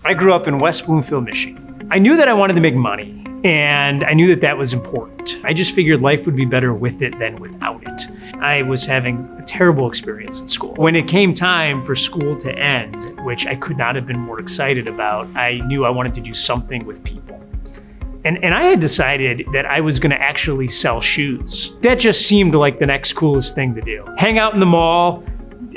I grew up in West Bloomfield, Michigan. I knew that I wanted to make money, and I knew that that was important. I just figured life would be better with it than without it. I was having a terrible experience in school. When it came time for school to end, which I could not have been more excited about, I knew I wanted to do something with people. And I had decided that I was gonna actually sell shoes. That just seemed like the next coolest thing to do. Hang out in the mall,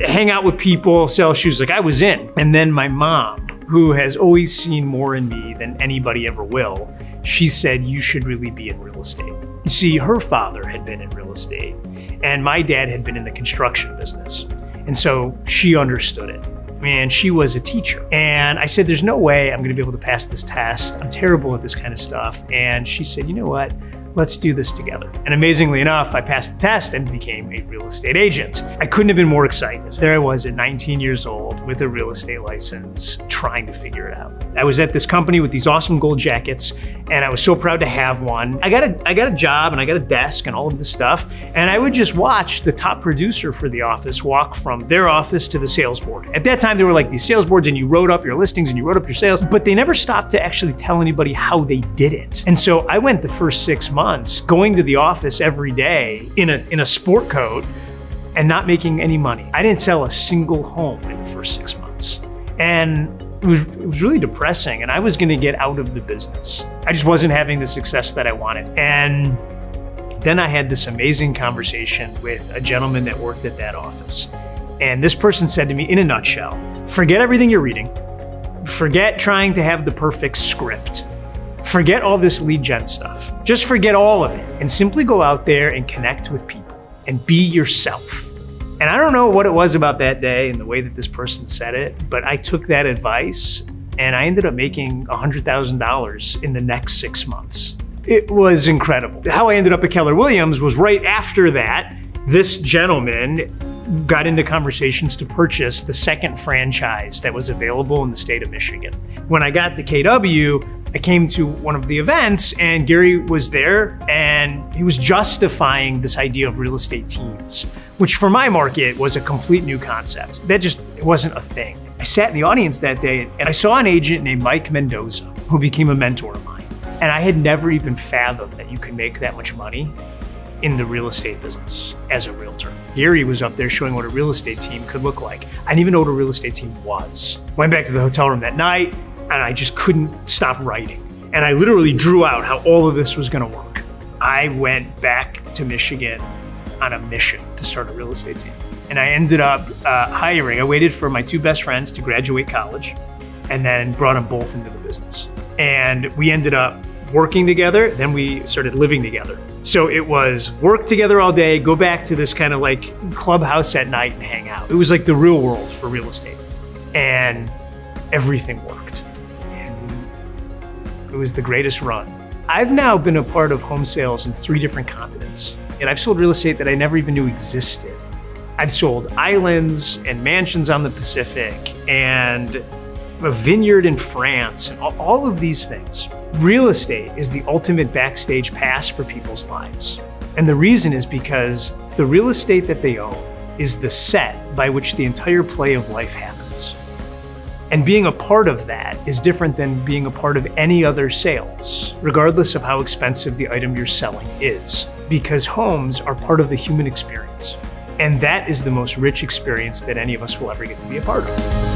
hang out with people, sell shoes, like I was in. And then my mom, who has always seen more in me than anybody ever will, she said, you should really be in real estate. You see, her father had been in real estate and my dad had been in the construction business. And so she understood it. And she was a teacher. And I said, there's no way I'm gonna be able to pass this test. I'm terrible at this kind of stuff. And she said, you know what? Let's do this together. And amazingly enough, I passed the test and became a real estate agent. I couldn't have been more excited. There I was at 19 years old with a real estate license, trying to figure it out. I was at this company with these awesome gold jackets, and I was so proud to have one. I got a job and I got a desk and all of this stuff, and I would just watch the top producer for the office walk from their office to the sales board. At that time, there were like these sales boards and you wrote up your listings and you wrote up your sales, but they never stopped to actually tell anybody how they did it. And so I went the first 6 months going to the office every day in a sport coat and not making any money. I didn't sell a single home in the first 6 months. And it was really depressing, and I was gonna get out of the business. I just wasn't having the success that I wanted. And then I had this amazing conversation with a gentleman that worked at that office. And this person said to me, in a nutshell, forget everything you're reading, forget trying to have the perfect script, forget all this lead gen stuff. Just forget all of it and simply go out there and connect with people and be yourself. And I don't know what it was about that day and the way that this person said it, but I took that advice and I ended up making $100,000 in the next 6 months. It was incredible. How I ended up at Keller Williams was right after that, this gentleman got into conversations to purchase the second franchise that was available in the state of Michigan. When I got to KW, I came to one of the events and Gary was there and he was justifying this idea of real estate teams, which for my market was a complete new concept. That just wasn't a thing. I sat in the audience that day and I saw an agent named Mike Mendoza who became a mentor of mine. And I had never even fathomed that you could make that much money in the real estate business as a realtor. Gary was up there showing what a real estate team could look like. I didn't even know what a real estate team was. Went back to the hotel room that night and I just couldn't stop writing. And I literally drew out how all of this was gonna work. I went back to Michigan on a mission to start a real estate team. And I ended up I waited for my two best friends to graduate college and then brought them both into the business. And we ended up working together, then we started living together. So it was work together all day, go back to this kind of like clubhouse at night and hang out. It was like the real world for real estate. And everything worked. And it was the greatest run. I've now been a part of home sales in 3 different continents. And I've sold real estate that I never even knew existed. I've sold islands and mansions on the Pacific and a vineyard in France and all of these things. Real estate is the ultimate backstage pass for people's lives. And the reason is because the real estate that they own is the set by which the entire play of life happens. And being a part of that is different than being a part of any other sales, regardless of how expensive the item you're selling is, because homes are part of the human experience. And that is the most rich experience that any of us will ever get to be a part of.